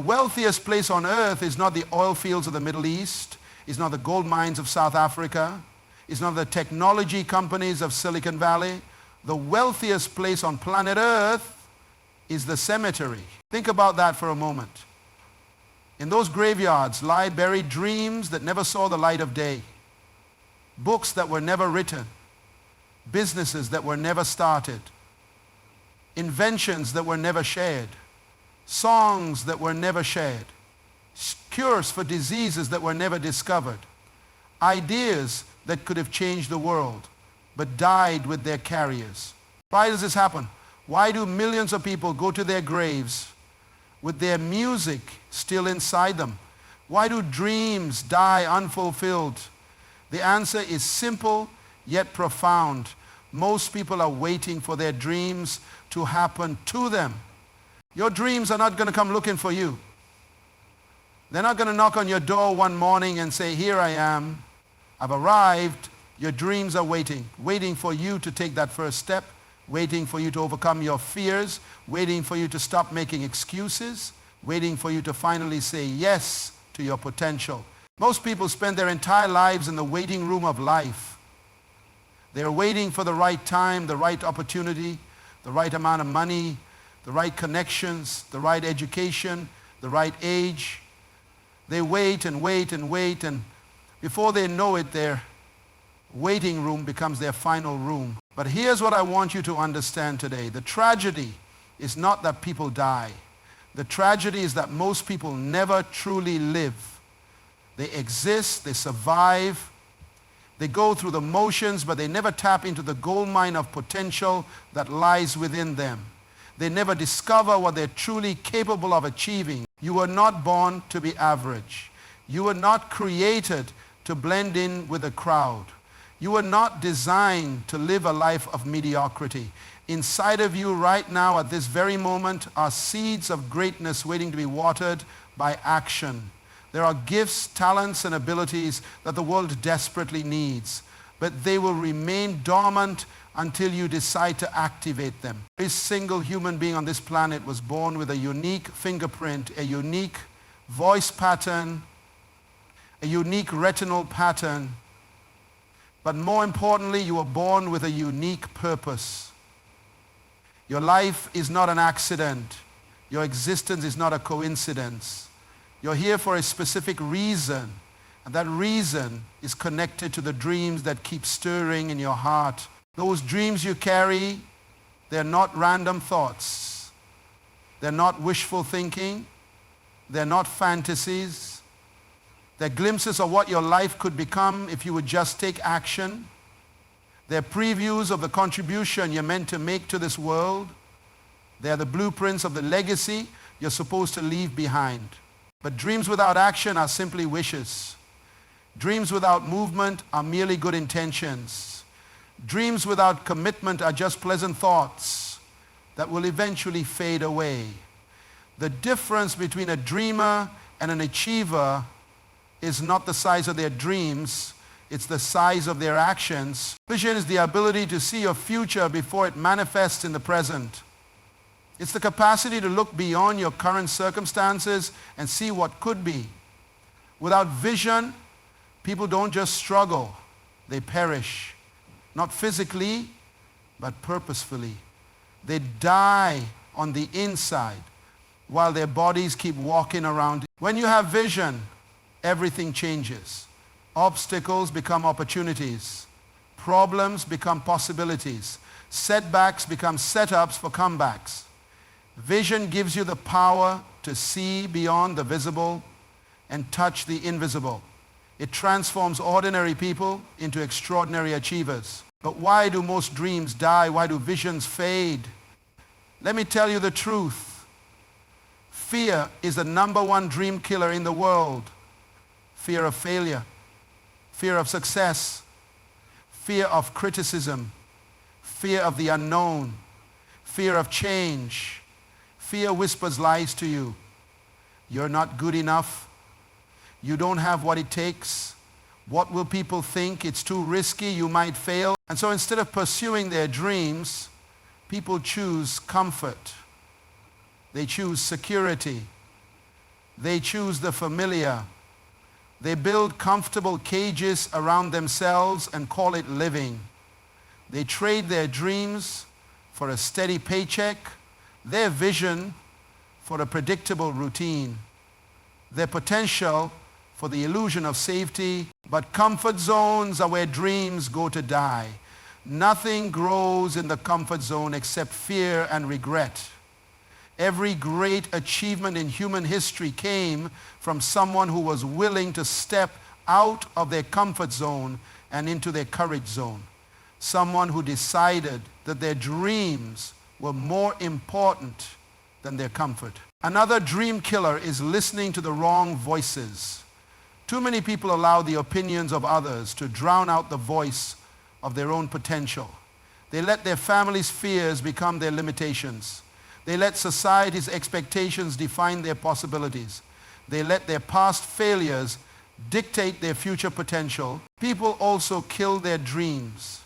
wealthiest place on earth is not the oil fields of the Middle East, is not the gold mines of South Africa, is not the technology companies of Silicon Valley. The wealthiest place on planet earth is the cemetery. Think about that for a moment. In those graveyards lie buried dreams that never saw the light of day, books that were never written, businesses that were never started, inventions that were never shared, songs that were never shared, cures for diseases that were never discovered, ideas that could have changed the world but died with their carriers. Why does this happen? Why do millions of people go to their graves with their music still inside them? Why do dreams die unfulfilled? The answer is simple yet profound. Most people are waiting for their dreams to happen to them. Your dreams are not going to come looking for you. They're not going to knock on your door one morning and say, "Here I am, I've arrived." Your dreams are waiting for you to take that first step, waiting for you to overcome your fears, waiting for you to stop making excuses, waiting for you to finally say yes to your potential. Most people spend their entire lives in the waiting room of life. They're waiting for the right time, the right opportunity, the right amount of money, the right connections, the right education, the right age. They wait and wait and wait, and before they know it, their waiting room becomes their final room. But here's what I want you to understand today. The tragedy is not that people die. The tragedy is that most people never truly live. They exist, they survive, they go through the motions, but they never tap into the gold mine of potential that lies within them. They never discover what they're truly capable of achieving. You were not born to be average. You were not created to blend in with a crowd. You were not designed to live a life of mediocrity. Inside of you right now at this very moment are seeds of greatness waiting to be watered by action. There are gifts, talents, and abilities that the world desperately needs, but they will remain dormant until you decide to activate them. Every single human being on this planet was born with a unique fingerprint, a unique voice pattern, a unique retinal pattern. But more importantly, you were born with a unique purpose. Your life is not an accident. Your existence is not a coincidence. You're here for a specific reason, and that reason is connected to the dreams that keep stirring in your heart. Those dreams you carry, they're not random thoughts. They're not wishful thinking. They're not fantasies. They're glimpses of what your life could become if you would just take action. They're previews of the contribution you're meant to make to this world. They're the blueprints of the legacy you're supposed to leave behind. But dreams without action are simply wishes. Dreams without movement are merely good intentions. Dreams without commitment are just pleasant thoughts that will eventually fade away. The difference between a dreamer and an achiever is not the size of their dreams, it's the size of their actions. Vision is the ability to see your future before it manifests in the present. It's the capacity to look beyond your current circumstances and see what could be. Without vision, people don't just struggle, they perish. Not physically, but purposefully. They die on the inside while their bodies keep walking around. When you have vision, everything changes. Obstacles become opportunities. Problems become possibilities. Setbacks become setups for comebacks. Vision gives you the power to see beyond the visible and touch the invisible. It transforms ordinary people into extraordinary achievers. But why do most dreams die? Why do visions fade? Let me tell you the truth. Fear is the #1 dream killer in the world. Fear of failure, fear of success, fear of criticism, fear of the unknown, fear of change. Fear whispers lies to you. You're not good enough. You don't have what it takes. What will people think? It's too risky. You might fail. And so instead of pursuing their dreams, people choose comfort. They choose security. They choose the familiar. They build comfortable cages around themselves and call it living. They trade their dreams for a steady paycheck, their vision for a predictable routine, their potential for the illusion of safety. But comfort zones are where dreams go to die. Nothing grows in the comfort zone except fear and regret. Every great achievement in human history came from someone who was willing to step out of their comfort zone and into their courage zone. Someone who decided that their dreams were more important than their comfort. Another dream killer is listening to the wrong voices. Too many people allow the opinions of others to drown out the voice of their own potential. They let their family's fears become their limitations. They let society's expectations define their possibilities. They let their past failures dictate their future potential. People also kill their dreams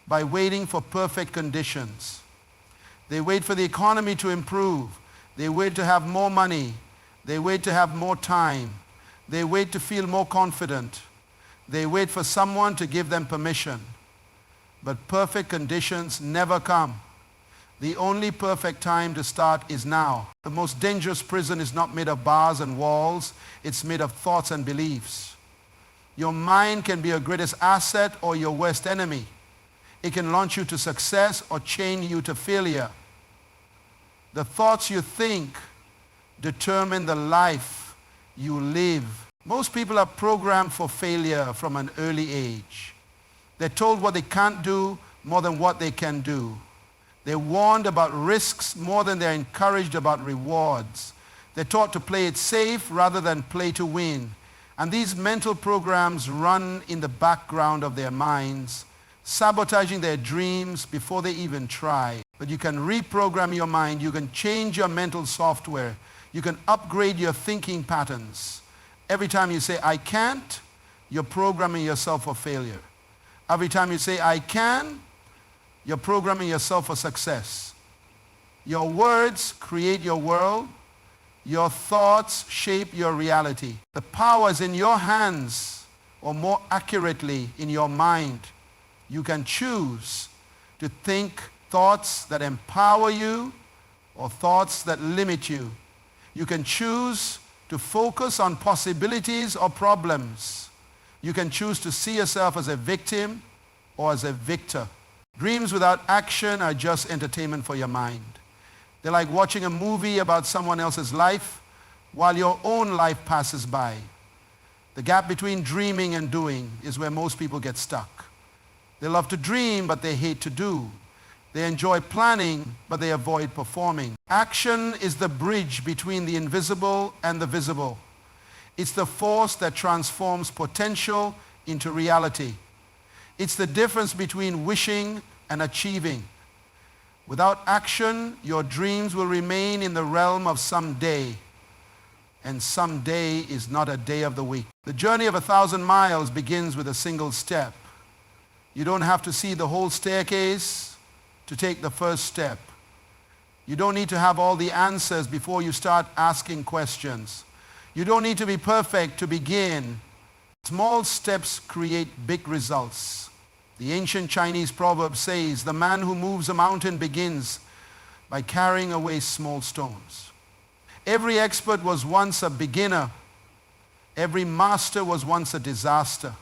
by waiting for perfect conditions. They wait for the economy to improve. They wait to have more money. They wait to have more time. They wait to feel more confident. They wait for someone to give them permission. But perfect conditions never come. The only perfect time to start is now. The most dangerous prison is not made of bars and walls. It's made of thoughts and beliefs. Your mind can be your greatest asset or your worst enemy. It can launch you to success or chain you to failure. The thoughts you think determine the life you live. Most people are programmed for failure from an early age. They're told what they can't do more than what they can do. They're warned about risks more than they're encouraged about rewards. They're taught to play it safe rather than play to win. And these mental programs run in the background of their minds, sabotaging their dreams before they even try. But you can reprogram your mind. You can change your mental software. You can upgrade your thinking patterns. Every time you say, I can't, you're programming yourself for failure. Every time you say, I can, you're programming yourself for success. Your words create your world. Your thoughts shape your reality. The power is in your hands, or more accurately, in your mind. You can choose to think thoughts that empower you or thoughts that limit you. You can choose to focus on possibilities or problems. You can choose to see yourself as a victim or as a victor. Dreams without action are just entertainment for your mind. They're like watching a movie about someone else's life while your own life passes by. The gap between dreaming and doing is where most people get stuck. They love to dream, but they hate to do. They enjoy planning, but they avoid performing. Action is the bridge between the invisible and the visible. It's the force that transforms potential into reality. It's the difference between wishing and achieving. Without action, your dreams will remain in the realm of someday. And someday is not a day of the week. The journey of 1,000 miles begins with a single step. You don't have to see the whole staircase to take the first step. You don't need to have all the answers before you start asking questions. You don't need to be perfect to begin. Small steps create big results. The ancient Chinese proverb says, the man who moves a mountain begins by carrying away small stones. Every expert was once a beginner. Every master was once a disaster.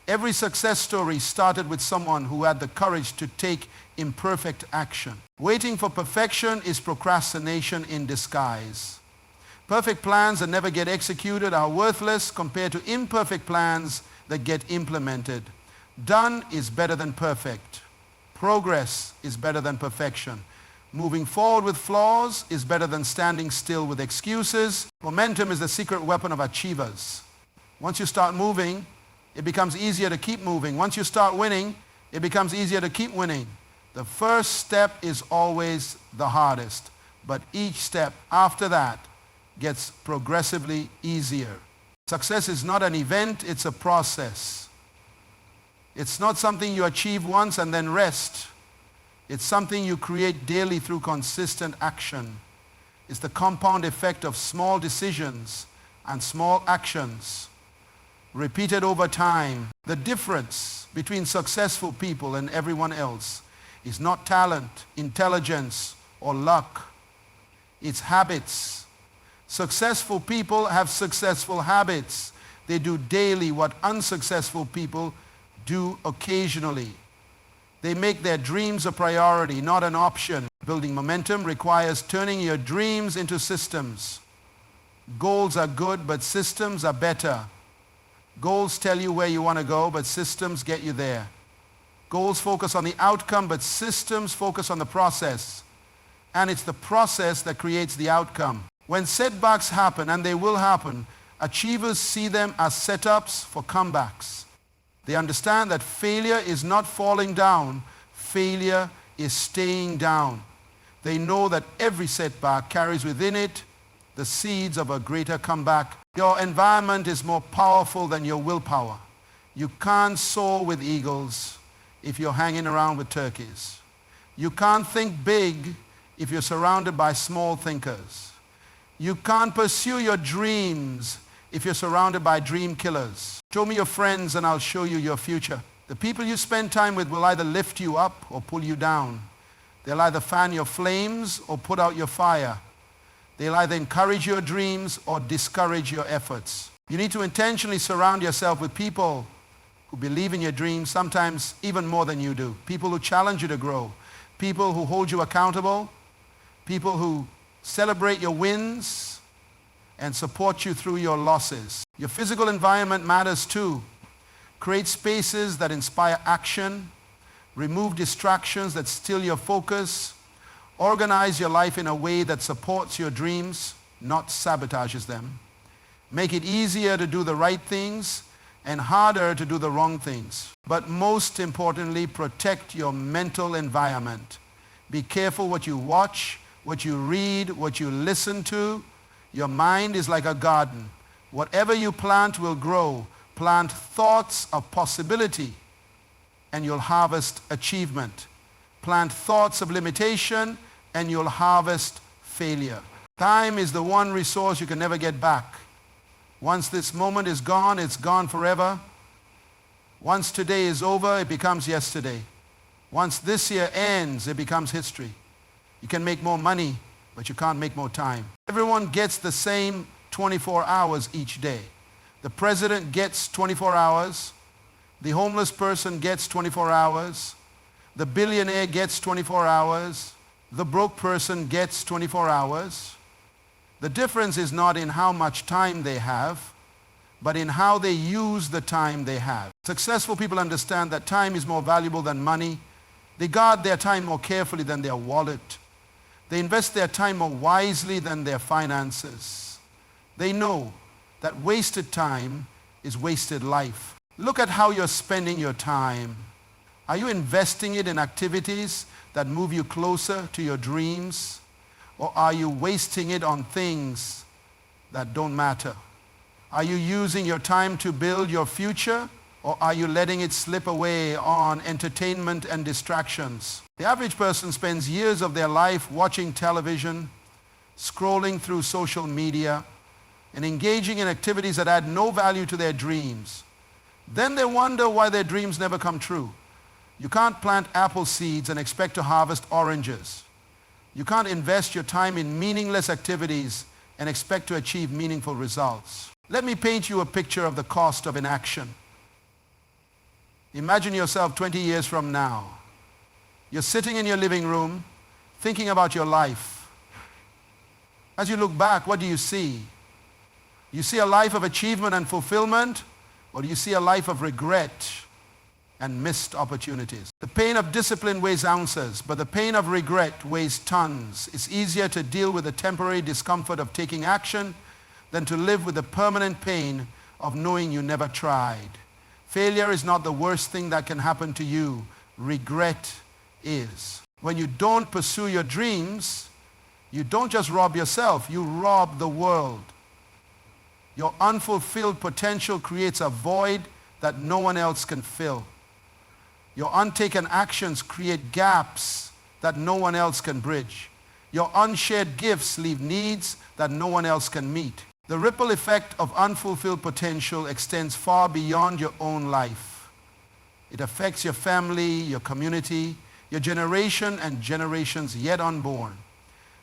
Every success story started with someone who had the courage to take imperfect action. Waiting for perfection is procrastination in disguise. Perfect plans that never get executed are worthless compared to imperfect plans that get implemented. Done is better than perfect. Progress is better than perfection. Moving forward with flaws is better than standing still with excuses. Momentum is the secret weapon of achievers. Once you start moving, it becomes easier to keep moving. Once you start winning, it becomes easier to keep winning. The first step is always the hardest, but each step after that gets progressively easier. Success is not an event, it's a process. It's not something you achieve once and then rest. It's something you create daily through consistent action. is the compound effect of small decisions and small actions repeated over time. The difference between successful people and everyone else is not talent, intelligence, or luck. It's habits. Successful people have successful habits. They do daily what unsuccessful people do occasionally. They make their dreams a priority, not an option. Building momentum requires turning your dreams into systems. Goals are good, but systems are better. Goals tell you where you want to go, but systems get you there. Goals focus on the outcome, but systems focus on the process. And it's the process that creates the outcome. When setbacks happen, and they will happen, achievers see them as setups for comebacks. They understand that failure is not falling down, failure is staying down. They know that every setback carries within it the seeds of a greater comeback. Your environment is more powerful than your willpower. You can't soar with eagles if you're hanging around with turkeys. You can't think big if you're surrounded by small thinkers. You can't pursue your dreams if you're surrounded by dream killers. Show me your friends and I'll show you your future. The people you spend time with will either lift you up or pull you down. They'll either fan your flames or put out your fire. They'll either encourage your dreams or discourage your efforts. You need to intentionally surround yourself with people who believe in your dreams, sometimes even more than you do. People who challenge you to grow. People who hold you accountable. People who celebrate your wins and support you through your losses. Your physical environment matters too. Create spaces that inspire action. Remove distractions that steal your focus. Organize your life in a way that supports your dreams, not sabotages them. Make it easier to do the right things and harder to do the wrong things. But most importantly, protect your mental environment. Be careful what you watch, what you read, what you listen to. Your mind is like a garden. Whatever you plant will grow. Plant thoughts of possibility and you'll harvest achievement. Plant thoughts of limitation and you'll harvest failure. Time is the one resource you can never get back. Once this moment is gone, it's gone forever. Once today is over, it becomes yesterday. Once this year ends, it becomes history. You can make more money, but you can't make more time. Everyone gets the same 24 hours each day. The president gets 24 hours. The homeless person gets 24 hours. The billionaire gets 24 hours. The broke person gets 24 hours. The difference is not in how much time they have, but in how they use the time they have. Successful people understand that time is more valuable than money. They guard their time more carefully than their wallet. They invest their time more wisely than their finances. They know that wasted time is wasted life. Look at how you're spending your time. Are you investing it in activities that move you closer to your dreams? Or are you wasting it on things that don't matter? Are you using your time to build your future? Or are you letting it slip away on entertainment and distractions? The average person spends years of their life watching television, scrolling through social media, and engaging in activities that add no value to their dreams. Then they wonder why their dreams never come true. You can't plant apple seeds and expect to harvest oranges. You can't invest your time in meaningless activities and expect to achieve meaningful results. Let me paint you a picture of the cost of inaction. Imagine yourself 20 years from now. You're sitting in your living room thinking about your life. As you look back, what do you see? You see a life of achievement and fulfillment, or do you see a life of regret and missed opportunities? The pain of discipline weighs ounces, but the pain of regret weighs tons. It's easier to deal with the temporary discomfort of taking action than to live with the permanent pain of knowing you never tried. Failure is not the worst thing that can happen to you. Regret is. When you don't pursue your dreams, you don't just rob yourself, you rob the world. Your unfulfilled potential creates a void that no one else can fill. Your untaken actions create gaps that no one else can bridge. Your unshared gifts leave needs that no one else can meet. The ripple effect of unfulfilled potential extends far beyond your own life. It affects your family, your community, your generation and generations yet unborn.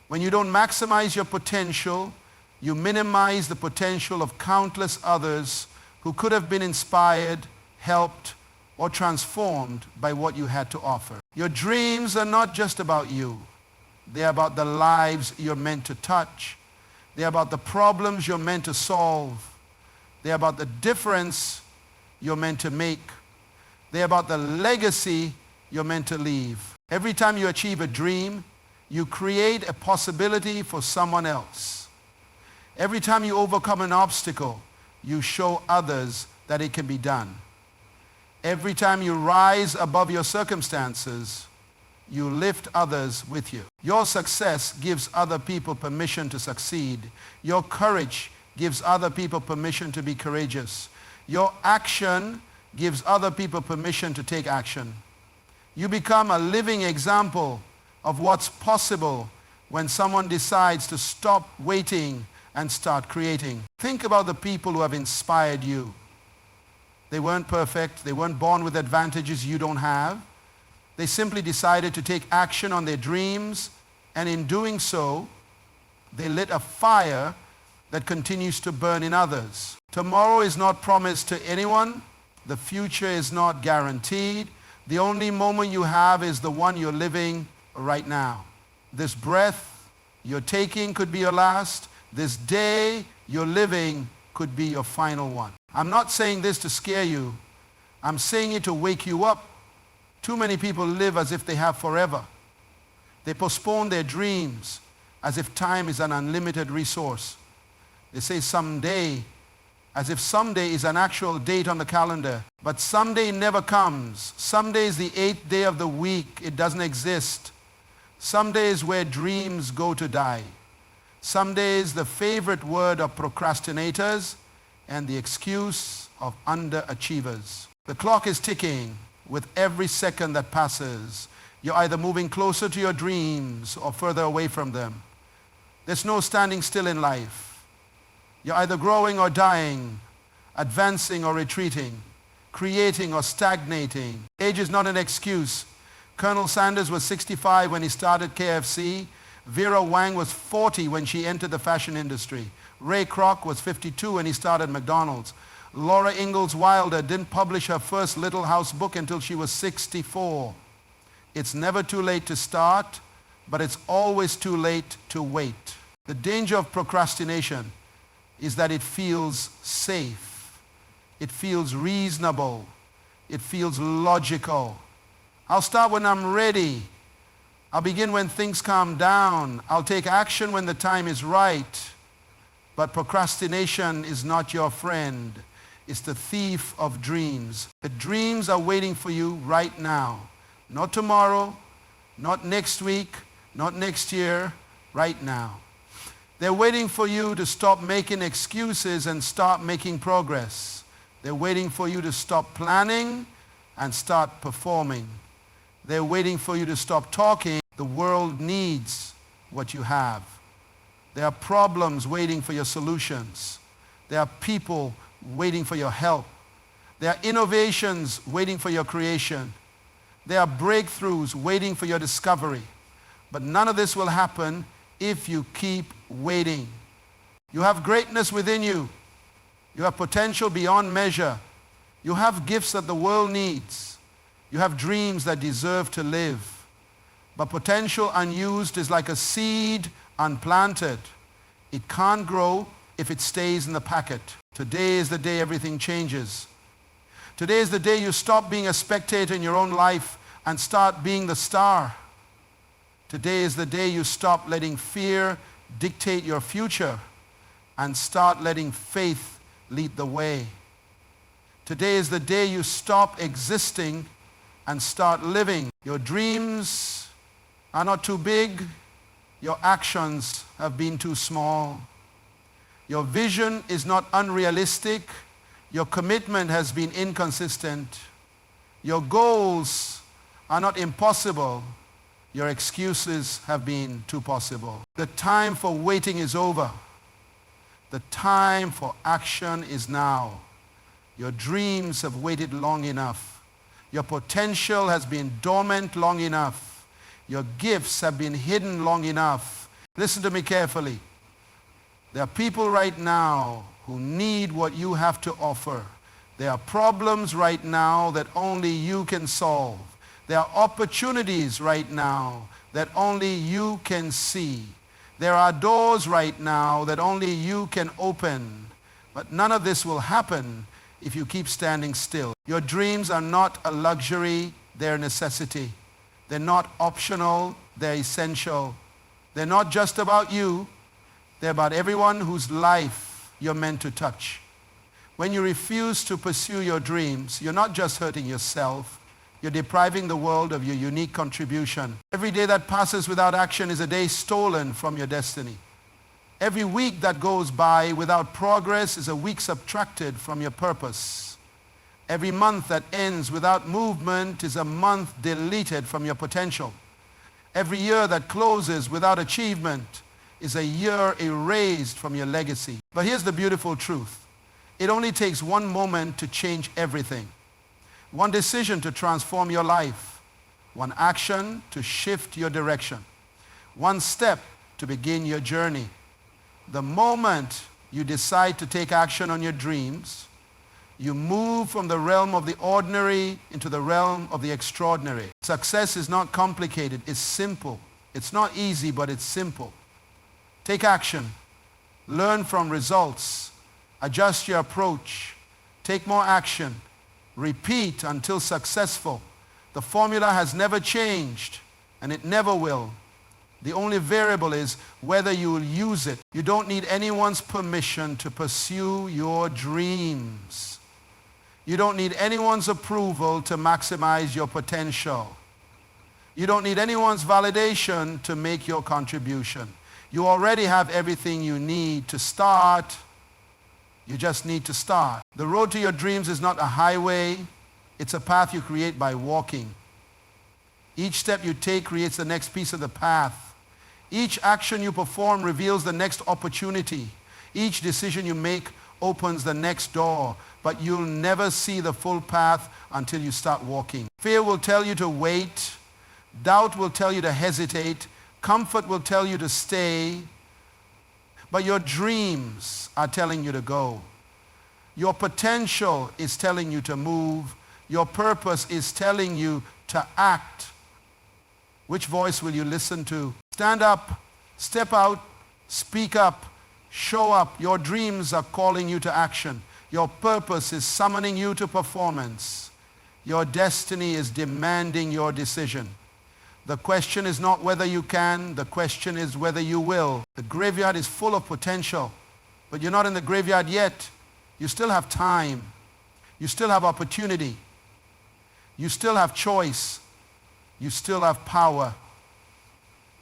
When you don't maximize your potential, you minimize the potential of countless others who could have been inspired, helped, or transformed by what you had to offer. Your dreams are not just about you. They're about the lives you're meant to touch. They're about the problems you're meant to solve. They're about the difference you're meant to make. They're about the legacy you're meant to leave. Every time you achieve a dream, you create a possibility for someone else. Every time you overcome an obstacle, you show others that it can be done. Every time you rise above your circumstances, you lift others with you. Your success gives other people permission to succeed. Your courage gives other people permission to be courageous. Your action gives other people permission to take action. You become a living example of what's possible when someone decides to stop waiting and start creating. Think about the people who have inspired you. They weren't perfect. They weren't born with advantages you don't have. They simply decided to take action on their dreams, and in doing so, they lit a fire that continues to burn in others. Tomorrow is not promised to anyone. The future is not guaranteed. The only moment you have is the one you're living right now. This breath you're taking could be your last. This day you're living could be your final one. I'm not saying this to scare you. I'm saying it to wake you up. Too many people live as if they have forever. They postpone their dreams as if time is an unlimited resource. They say someday, as if someday is an actual date on the calendar. But someday never comes. Someday is the 8th day of the week. It doesn't exist. Someday is where dreams go to die. Someday is the favorite word of procrastinators and the excuse of underachievers. The clock is ticking. With every second that passes, you're either moving closer to your dreams or further away from them. There's no standing still in life. You're either growing or dying, advancing or retreating, creating or stagnating. Age is not an excuse. Colonel Sanders was 65 when he started KFC. Vera Wang was 40 when she entered the fashion industry. Ray Kroc was 52 when he started McDonald's. Laura Ingalls Wilder didn't publish her first Little House book until she was 64. It's never too late to start, but it's always too late to wait. The danger of procrastination is that it feels safe. It feels reasonable. It feels logical. I'll start when I'm ready. I'll begin when things calm down. I'll take action when the time is right. But procrastination is not your friend. It's the thief of dreams. The dreams are waiting for you right now. Not tomorrow, not next week, not next year, right now. They're waiting for you to stop making excuses and start making progress. They're waiting for you to stop planning and start performing. They're waiting for you to stop talking. The world needs what you have. There are problems waiting for your solutions. There are people waiting for your help. There are innovations waiting for your creation. There are breakthroughs waiting for your discovery. But none of this will happen if you keep waiting. You have greatness within you. You have potential beyond measure. You have gifts that the world needs. You have dreams that deserve to live. But potential unused is like a seed unplanted. It can't grow if it stays in the packet. Today is the day everything changes. Today is the day you stop being a spectator in your own life and start being the star. Today is the day you stop letting fear dictate your future and start letting faith lead the way. Today is the day you stop existing and start living. Your dreams are not too big. Your actions have been too small. Your vision is not unrealistic. Your commitment has been inconsistent. Your goals are not impossible. Your excuses have been too possible. The time for waiting is over. The time for action is now. Your dreams have waited long enough. Your potential has been dormant long enough. Your gifts have been hidden long enough. Listen to me carefully. There are people right now who need what you have to offer. There are problems right now that only you can solve. There are opportunities right now that only you can see. There are doors right now that only you can open. But none of this will happen if you keep standing still. Your dreams are not a luxury, they're a necessity. They're not optional, they're essential. They're not just about you, they're about everyone whose life you're meant to touch. When you refuse to pursue your dreams, you're not just hurting yourself, you're depriving the world of your unique contribution. Every day that passes without action is a day stolen from your destiny. Every week that goes by without progress is a week subtracted from your purpose. Every month that ends without movement is a month deleted from your potential. Every year that closes without achievement is a year erased from your legacy. But here's the beautiful truth. It only takes one moment to change everything. One decision to transform your life. One action to shift your direction. One step to begin your journey. The moment you decide to take action on your dreams, you move from the realm of the ordinary into the realm of the extraordinary. Success is not complicated, it's simple. It's not easy, but it's simple. Take action. Learn from results. Adjust your approach. Take more action. Repeat until successful. The formula has never changed, and it never will. The only variable is whether you will use it. You don't need anyone's permission to pursue your dreams. You don't need anyone's approval to maximize your potential. You don't need anyone's validation to make your contribution. You already have everything you need to start. You just need to start. The road to your dreams is not a highway. It's a path you create by walking. Each step you take creates the next piece of the path. Each action you perform reveals the next opportunity. Each decision you make opens the next door. But you'll never see the full path until you start walking. Fear will tell you to wait. Doubt will tell you to hesitate. Comfort will tell you to stay. But your dreams are telling you to go. Your potential is telling you to move. Your purpose is telling you to act. Which voice will you listen to? Stand up, step out, speak up, show up. Your dreams are calling you to action. Your purpose is summoning you to performance. Your destiny is demanding your decision. The question is not whether you can, the question is whether you will. The graveyard is full of potential, but you're not in the graveyard yet. You still have time. You still have opportunity. You still have choice. You still have power.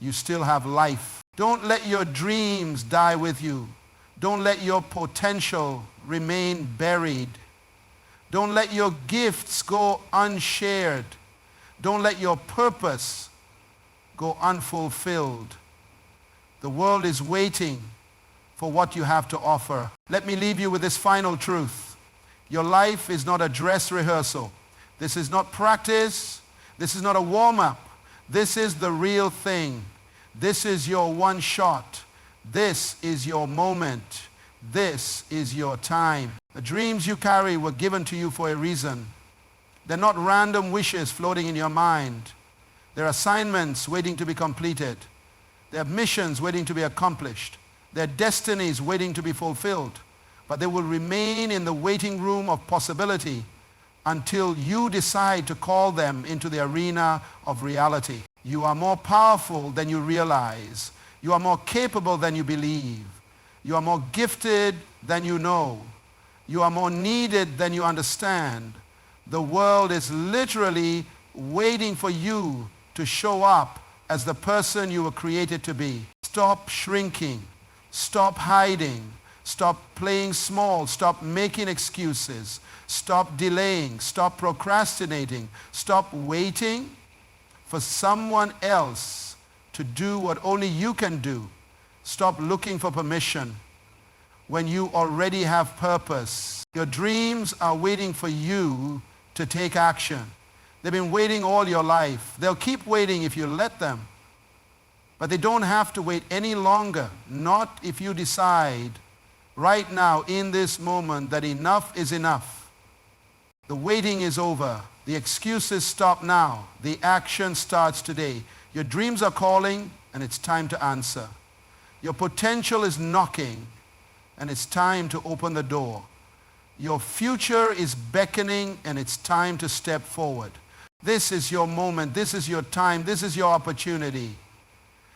You still have life. Don't let your dreams die with you. Don't let your potential remain buried. Don't let your gifts go unshared. Don't let your purpose go unfulfilled. The world is waiting for what you have to offer. Let me leave you with this final truth. Your life is not a dress rehearsal. This is not practice. This is not a warm-up. This is the real thing. This is your one shot. This is your moment. This is your time. The dreams you carry were given to you for a reason. They're not random wishes floating in your mind. They're assignments waiting to be completed. They're missions waiting to be accomplished. They're destinies waiting to be fulfilled. But they will remain in the waiting room of possibility until you decide to call them into the arena of reality. You are more powerful than you realize. You are more capable than you believe. You are more gifted than you know. You are more needed than you understand. The world is literally waiting for you to show up as the person you were created to be. Stop shrinking. Stop hiding. Stop playing small. Stop making excuses. Stop delaying. Stop procrastinating. Stop waiting for someone else to do what only you can do. Stop looking for permission when you already have purpose. Your dreams are waiting for you to take action. They've been waiting all your life. They'll keep waiting if you let them. But they don't have to wait any longer. Not if you decide right now in this moment that enough is enough. The waiting is over. The excuses stop now. The action starts today. Your dreams are calling and it's time to answer. Your potential is knocking and it's time to open the door. Your future is beckoning and it's time to step forward. This is your moment. This is your time. This is your opportunity.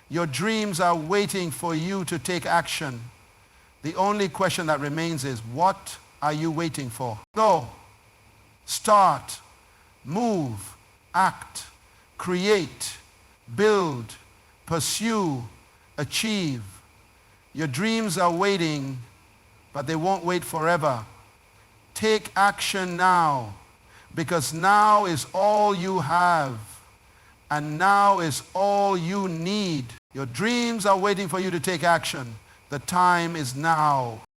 Your dreams are waiting for you to take action. The only question that remains is, what are you waiting for? Go. Start. Move. Act. Create. Build. Pursue. Achieve. Your dreams are waiting, but they won't wait forever. Take action now, because now is all you have, and now is all you need. Your dreams are waiting for you to take action. The time is now.